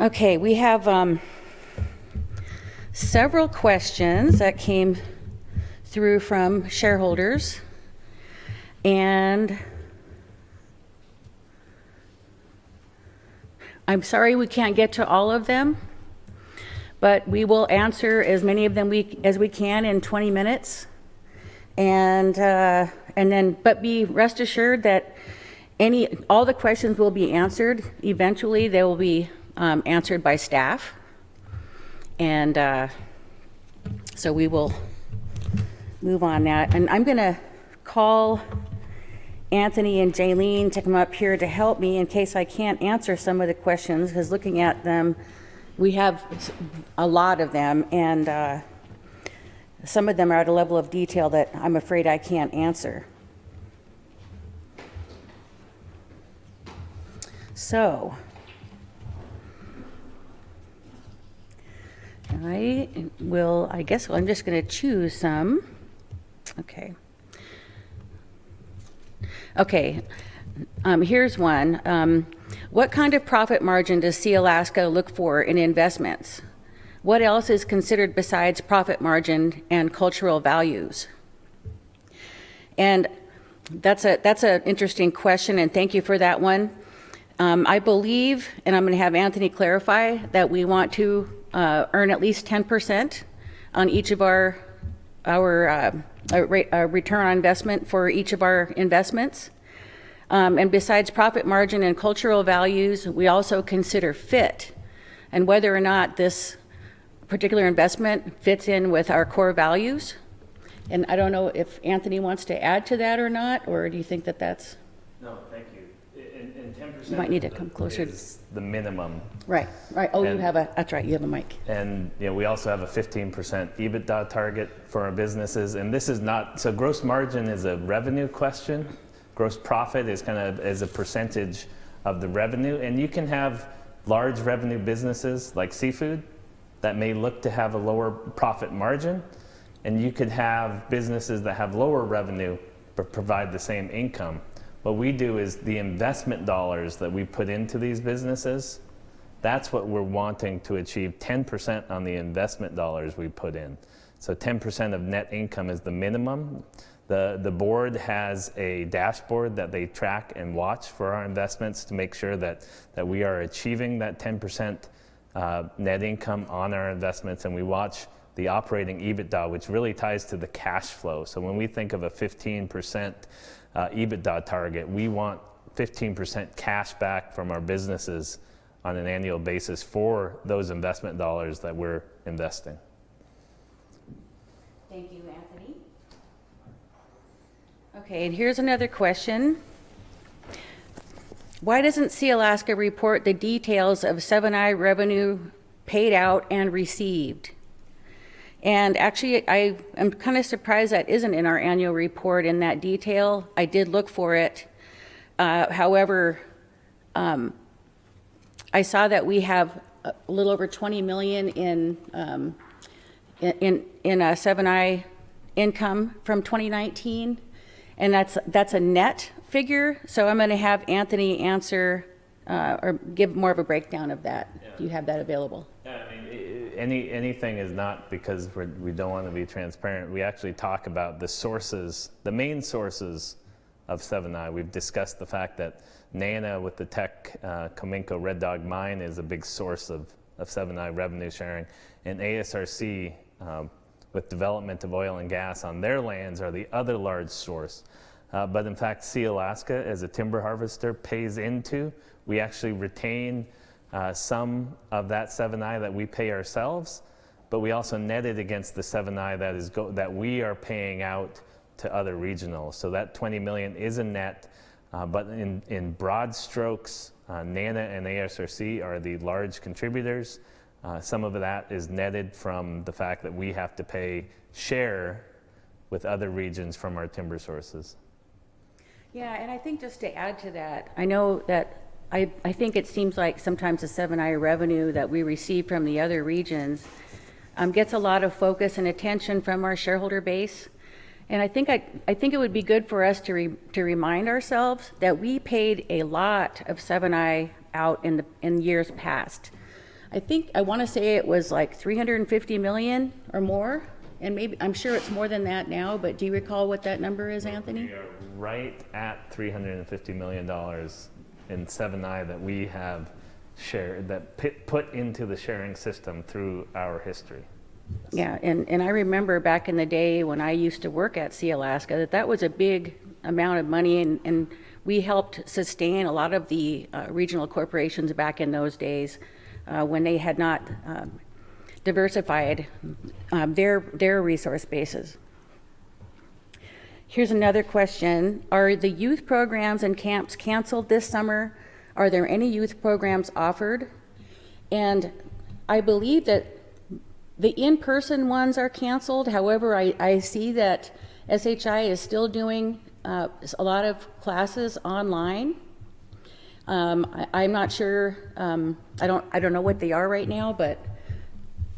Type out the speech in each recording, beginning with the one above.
Okay, we have several questions that came through from shareholders, and I'm sorry we can't get to all of them, but we will answer as many of them as we can in 20 minutes. But be rest assured that all the questions will be answered. Eventually, they will be answered by staff. And so we will move on now. And I'm going to call Anthony and Jaylene to come up here to help me in case I can't answer some of the questions, because looking at them, we have a lot of them, and some of them are at a level of detail that I'm afraid I can't answer. So I guess I'm just going to choose some. Okay, here's one. What kind of profit margin does Sealaska look for in investments? What else is considered besides profit margin and cultural values? And that's an interesting question, and thank you for that one. I believe, and I'm going to have Anthony clarify, that we want to earn at least 10% on each of our return on investment for each of our investments. And besides profit margin and cultural values, we also consider fit and whether or not this particular investment fits in with our core values. And I don't know if Anthony wants to add to that or not, or do you think that that's... No, thank you. And 10% you might need to come closer. Is the minimum. Right. Oh, and that's right, you have a mic. And we also have a 15% EBITDA target for our businesses. And this is not, so gross margin is a revenue question. Gross profit is as a percentage of the revenue. And you can have large revenue businesses like seafood that may look to have a lower profit margin. And you could have businesses that have lower revenue but provide the same income. What we do is the investment dollars that we put into these businesses, that's what we're wanting to achieve, 10% on the investment dollars we put in. So 10% of net income is the minimum. The board has a dashboard that they track and watch for our investments to make sure that we are achieving that 10% net income on our investments, and we watch the operating EBITDA, which really ties to the cash flow. So when we think of a 15% EBITDA target, we want 15% cash back from our businesses on an annual basis for those investment dollars that we're investing. Thank you, Anthony. Okay, and here's another question. Why doesn't Sealaska report the details of 7i revenue paid out and received? And actually, I am kind of surprised that isn't in our annual report in that detail. I did look for it. However, I saw that we have a little over 20 million in 7i income from 2019, and that's a net figure. So I'm going to have Anthony answer or give more of a breakdown of that. Yeah. If you have that available. Yeah, I mean, anything is not because we don't want to be transparent. We actually talk about the sources, the main sources of 7i. We've discussed the fact that NANA with the Tech Cominco Red Dog mine is a big source of 7i revenue sharing, and ASRC with development of oil and gas on their lands are the other large source. But in fact, Sealaska, as a timber harvester, pays into. We actually retain some of that 7i that we pay ourselves, but we also net it against the 7i that we are paying out to other regionals. So that 20 million is a net, but in broad strokes, NANA and ASRC are the large contributors. Some of that is netted from the fact that we have to pay share with other regions from our timber sources. Yeah, and I think just to add to that, I know that I think it seems like sometimes the 7i revenue that we receive from the other regions gets a lot of focus and attention from our shareholder base. And I think it would be good for us to remind ourselves that we paid a lot of 7i out in years past. I want to say it was like 350 million or more, and maybe, I'm sure it's more than that now, but do you recall what that number is, Anthony? We are right at $350 million in 7i that we have shared, that put into the sharing system through our history. Yeah, and I remember back in the day when I used to work at Sealaska, that was a big amount of money, and we helped sustain a lot of the regional corporations back in those days when they had not diversified their resource bases. Here's another question. Are the youth programs and camps canceled this summer? Are there any youth programs offered? And I believe that the in-person ones are canceled. However, I see that SHI is still doing a lot of classes online. I'm not sure, I don't know what they are right now, but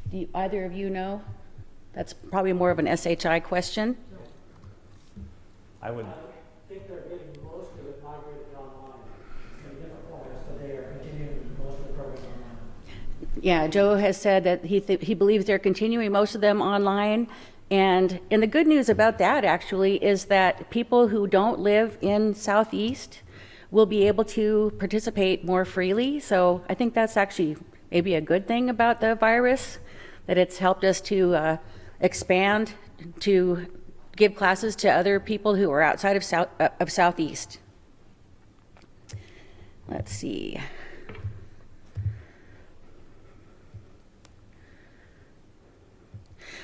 do either of you know? That's probably more of an SHI question. I would. I think they're getting most of it migrated online in different formats, so they are continuing most of the programs online. Yeah, Joe has said that he believes they're continuing most of them online. And the good news about that actually is that people who don't live in Southeast will be able to participate more freely. So I think that's actually maybe a good thing about the virus, that it's helped us to expand to give classes to other people who are outside of Southeast. Let's see.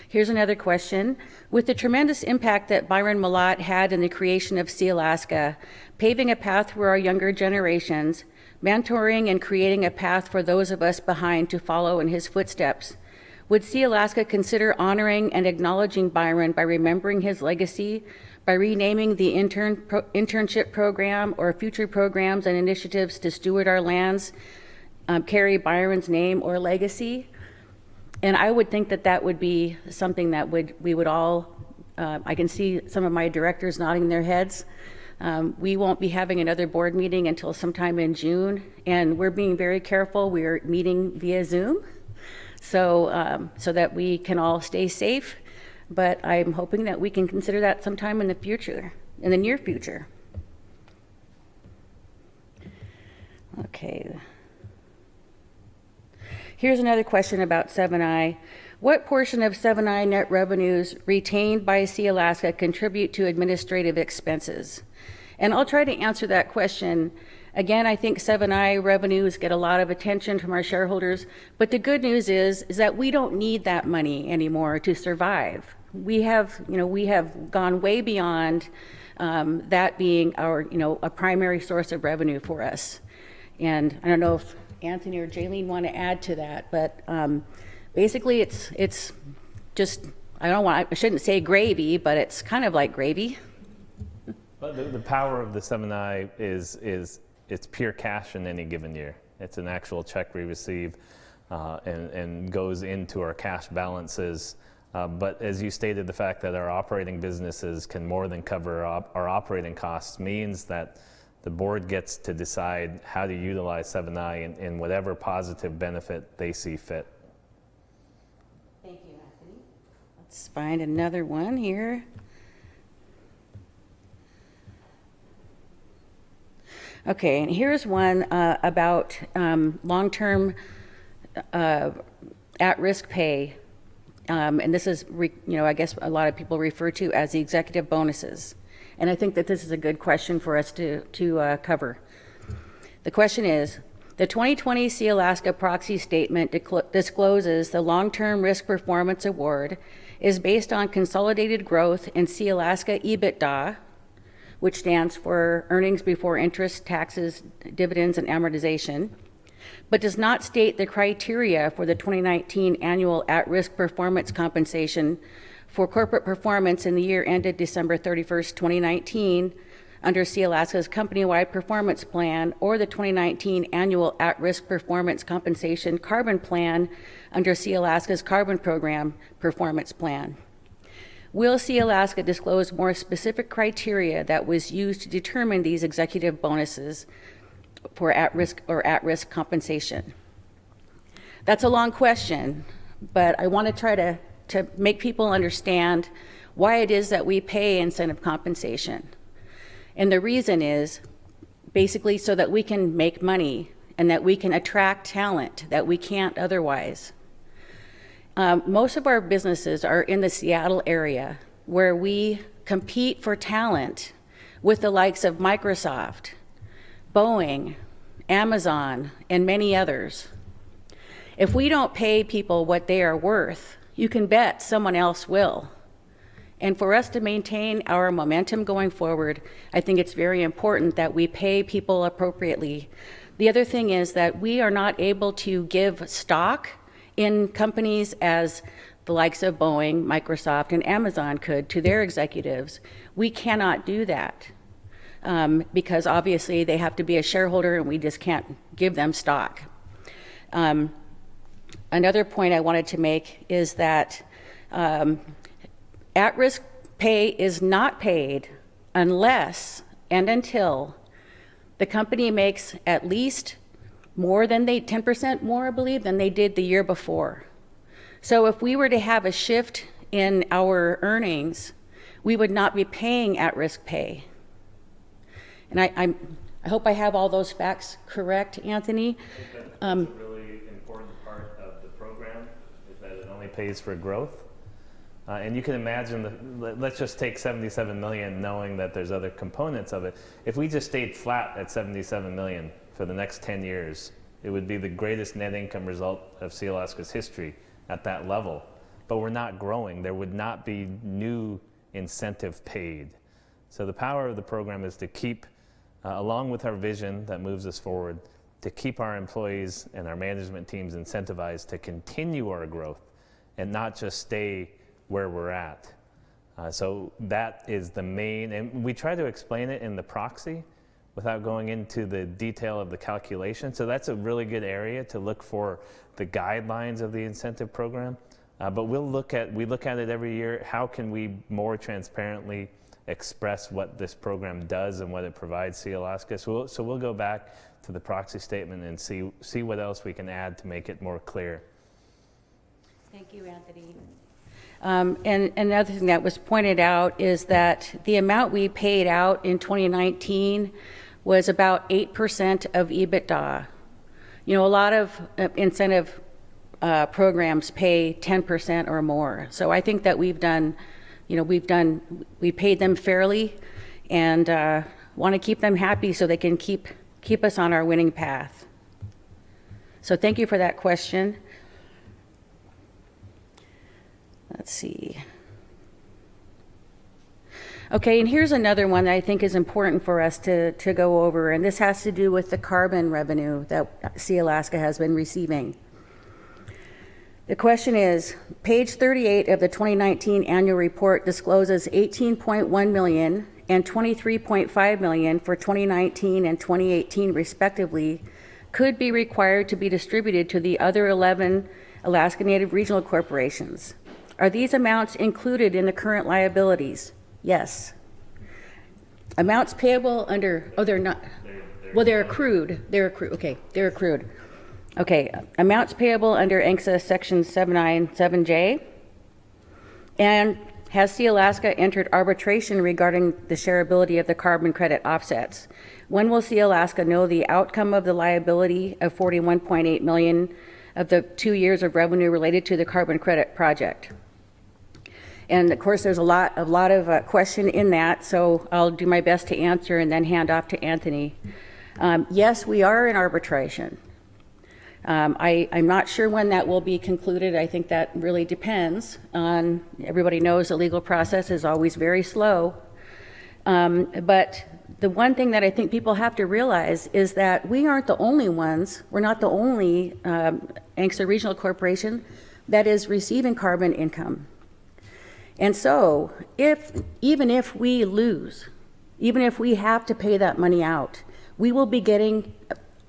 Here's another question. With the tremendous impact that Byron Malott had in the creation of Sealaska, paving a path for our younger generations, mentoring and creating a path for those of us behind to follow in his footsteps, would Sealaska consider honoring and acknowledging Byron by remembering his legacy, by renaming the internship program or future programs and initiatives to steward our lands, carry Byron's name or legacy? And I would think that that would be something that we would all, I can see some of my directors nodding their heads. We won't be having another board meeting until sometime in June, and we're being very careful. We're meeting via Zoom, so that we can all stay safe. But I'm hoping that we can consider that sometime in the future, in the near future. Okay. Here's another question about 7i. What portion of 7i net revenues retained by Sealaska contribute to administrative expenses? And I'll try to answer that question. Again, I think 7i revenues get a lot of attention from our shareholders, but the good news is that we don't need that money anymore to survive. We have gone way beyond that being our, a primary source of revenue for us. And I don't know if Anthony or Jaylene want to add to that, but basically it's just, I shouldn't say gravy, but it's kind of like gravy. But the power of the 7i is it's pure cash in any given year. It's an actual check we receive and goes into our cash balances. But as you stated, the fact that our operating businesses can more than cover our operating costs means that the board gets to decide how to utilize 7i in whatever positive benefit they see fit. Thank you, Anthony. Let's find another one here. Okay, and here's one about long-term at-risk pay. And this is, I guess a lot of people refer to as the executive bonuses. And I think that this is a good question for us to cover. The question is, the 2020 Sealaska proxy statement discloses the long-term risk performance award is based on consolidated growth in Sealaska EBITDA, which stands for earnings before interest, taxes, dividends, and amortization, but does not state the criteria for the 2019 annual at-risk performance compensation for corporate performance in the year ended December 31st, 2019, under Sealaska's company-wide performance plan, or the 2019 annual at-risk performance compensation carbon plan under Sealaska's carbon program performance plan. Will Sealaska disclose more specific criteria that was used to determine these executive bonuses for at-risk compensation? That's a long question, but I want to try to make people understand why it is that we pay incentive compensation. And the reason is basically so that we can make money and that we can attract talent that we can't otherwise. Most of our businesses are in the Seattle area where we compete for talent with the likes of Microsoft, Boeing, Amazon, and many others. If we don't pay people what they are worth, you can bet someone else will. And for us to maintain our momentum going forward, I think it's very important that we pay people appropriately. The other thing is that we are not able to give stock in companies as the likes of Boeing, Microsoft, and Amazon could to their executives. We cannot do that because obviously they have to be a shareholder and we just can't give them stock. Another point I wanted to make is that at-risk pay is not paid unless and until the company makes at least more than 10% more, I believe, than they did the year before. So if we were to have a shift in our earnings, we would not be paying at-risk pay. And I hope I have all those facts correct, Anthony. That's a really important part of the program, is that it only pays for growth. And you can imagine, let's just take 77 million knowing that there's other components of it. If we just stayed flat at 77 million for the next 10 years, it would be the greatest net income result of Sealaska's history at that level. But we're not growing. There would not be new incentive paid. So the power of the program is to keep, along with our vision that moves us forward, to keep our employees and our management teams incentivized to continue our growth and not just stay where we're at. So that is the main, and we try to explain it in the proxy without going into the detail of the calculation. So that's a really good area to look for the guidelines of the incentive program. But we look at it every year. How can we more transparently express what this program does and what it provides Sealaska? So we'll go back to the proxy statement and see what else we can add to make it more clear. Thank you, Anthony. And another thing that was pointed out is that the amount we paid out in 2019 was about 8% of EBITDA. You know, a lot of incentive programs pay 10% or more. So I think that we paid them fairly and want to keep them happy so they can keep us on our winning path. So thank you for that question. Let's see. Okay, and here's another one that I think is important for us to go over, and this has to do with the carbon revenue that Sealaska has been receiving. The question is, page 38 of the 2019 annual report discloses $18.1 million and $23.5 million for 2019 and 2018 respectively could be required to be distributed to the other 11 Alaska Native regional corporations. Are these amounts included in the current liabilities? Yes. Amounts payable under, oh, they're not. Well, they're accrued. They're accrued. Okay, they're accrued. Okay, amounts payable under ANCSA section 797J. And has Sealaska entered arbitration regarding the shareability of the carbon credit offsets? When will Sealaska know the outcome of the liability of $41.8 million of the 2 years of revenue related to the carbon credit project? And of course, there's a lot of question in that, so I'll do my best to answer and then hand off to Anthony. Yes, we are in arbitration. I'm not sure when that will be concluded. I think that really depends on, everybody knows the legal process is always very slow. But the one thing that I think people have to realize is that we aren't the only ones, we're not the only ANCSA Regional Corporation that is receiving carbon income. And so even if we lose, even if we have to pay that money out, we will be getting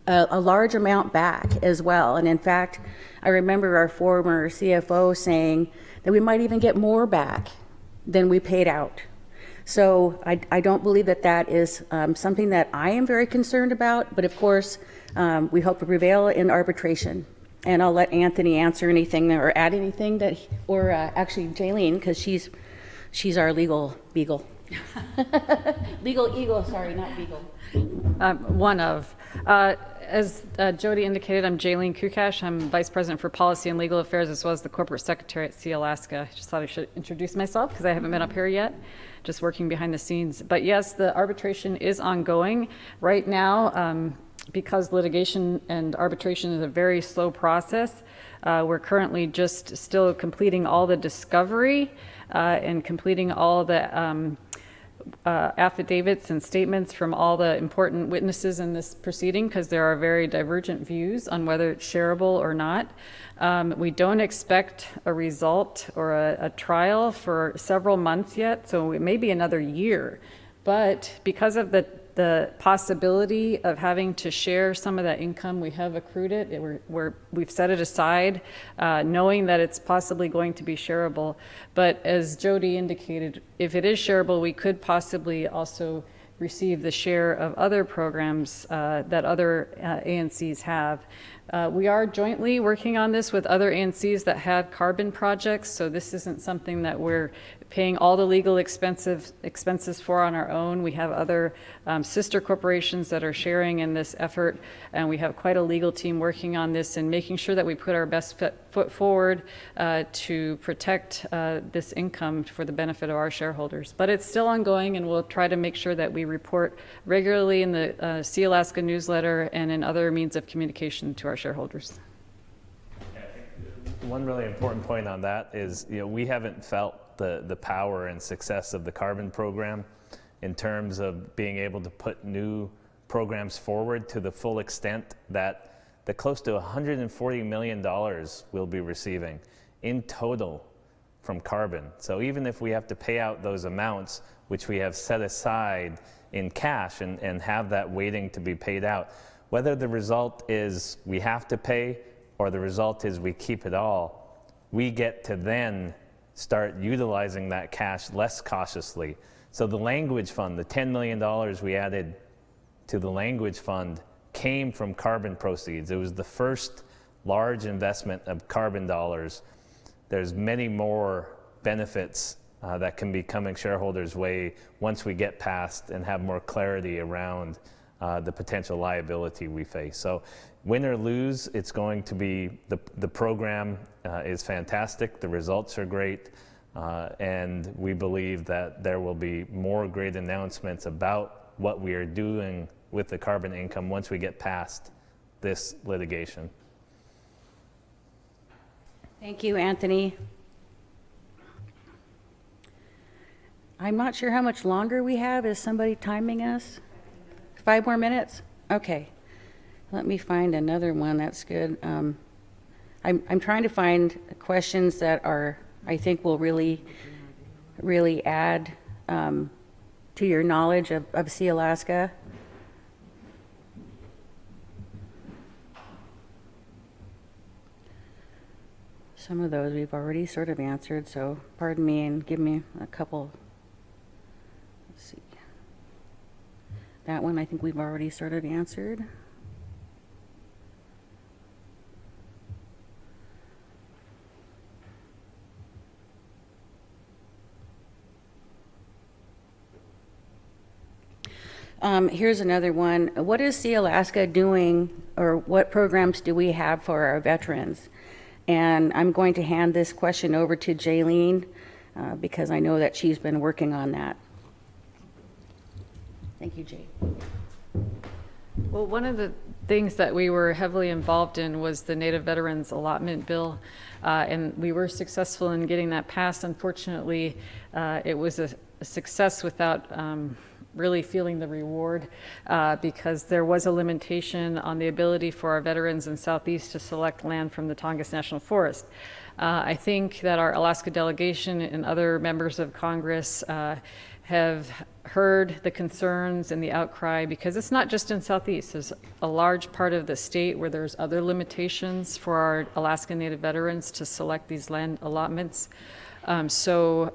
a large amount back as well. And in fact, I remember our former CFO saying that we might even get more back than we paid out. So I don't believe that is something that I am very concerned about, but of course, we hope to prevail in arbitration. And I'll let Anthony answer anything or add anything that, or actually Jaylene, because she's our legal beagle. Legal eagle, sorry, not beagle. One of. As Jody indicated, I'm Jaylene Kukash. I'm Vice President for Policy and Legal Affairs, as well as the Corporate Secretary at Sealaska. I just thought I should introduce myself because I haven't been up here yet, just working behind the scenes. But yes, the arbitration is ongoing. Right now, because litigation and arbitration is a very slow process, we're currently just still completing all the discovery and completing all the affidavits and statements from all the important witnesses in this proceeding, because there are very divergent views on whether it's shareable or not. We don't expect a result or a trial for several months yet, so it may be another year. But because of the possibility of having to share some of that income, we have accrued it. We've set it aside, knowing that it's possibly going to be shareable. But as Jody indicated, if it is shareable, we could possibly also receive the share of other programs that other ANCs have. We are jointly working on this with other ANCs that have carbon projects, so this isn't something that we're paying all the legal expenses for on our own. We have other sister corporations that are sharing in this effort, and we have quite a legal team working on this and making sure that we put our best foot forward to protect this income for the benefit of our shareholders. But it's still ongoing, and we'll try to make sure that we report regularly in the Sealaska newsletter and in other means of communication to our shareholders. One really important point on that is, we haven't felt the power and success of the carbon program in terms of being able to put new programs forward to the full extent that the close to $140 million we'll be receiving in total from carbon. So even if we have to pay out those amounts, which we have set aside in cash and have that waiting to be paid out, whether the result is we have to pay or the result is we keep it all, we get to then start utilizing that cash less cautiously. So the language fund, the $10 million we added to the language fund, came from carbon proceeds. It was the first large investment of carbon dollars. There's many more benefits that can be coming shareholders' way once we get past and have more clarity around the potential liability we face. So win or lose, it's going to be, the program is fantastic, the results are great, and we believe that there will be more great announcements about what we are doing with the carbon income once we get past this litigation. Thank you, Anthony. I'm not sure how much longer we have. Is somebody timing us? 5 more minutes? Okay. Let me find another one that's good. I'm trying to find questions that are, I think, will really add to your knowledge of Sealaska. Some of those we've already sort of answered, so pardon me and give me a couple. Let's see. That one I think we've already sort of answered. Here's another one. What is Sealaska doing, or what programs do we have for our veterans? And I'm going to hand this question over to Jaylene because I know that she's been working on that. Thank you, Jay. Well, one of the things that we were heavily involved in was the Native Veterans Allotment Bill, and we were successful in getting that passed. Unfortunately, it was a success without really feeling the reward because there was a limitation on the ability for our veterans in Southeast to select land from the Tongass National Forest. I think that our Alaska delegation and other members of Congress have heard the concerns and the outcry, because it's not just in Southeast. There's a large part of the state where there's other limitations for our Alaska Native veterans to select these land allotments. So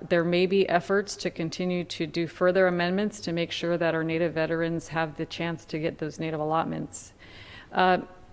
there may be efforts to continue to do further amendments to make sure that our Native veterans have the chance to get those Native allotments.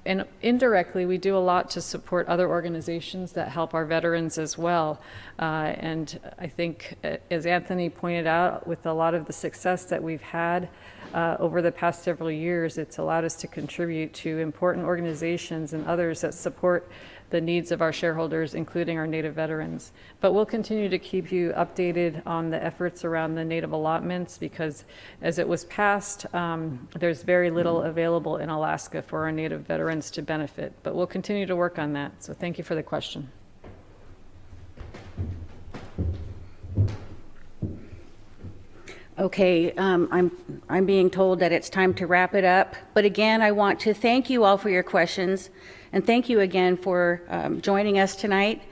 And indirectly, we do a lot to support other organizations that help our veterans as well. And I think, as Anthony pointed out, with a lot of the success that we've had over the past several years, it's allowed us to contribute to important organizations and others that support the needs of our shareholders, including our Native veterans. But we'll continue to keep you updated on the efforts around the Native allotments, because as it was passed, there's very little available in Alaska for our Native veterans to benefit. But we'll continue to work on that. So thank you for the question. Okay, I'm being told that it's time to wrap it up. But again, I want to thank you all for your questions, and thank you again for joining us tonight.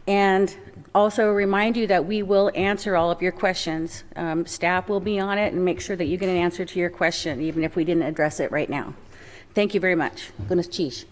And also remind you that we will answer all of your questions. Staff will be on it and make sure that you get an answer to your question, even if we didn't address it right now. Thank you very much. Buenas noches.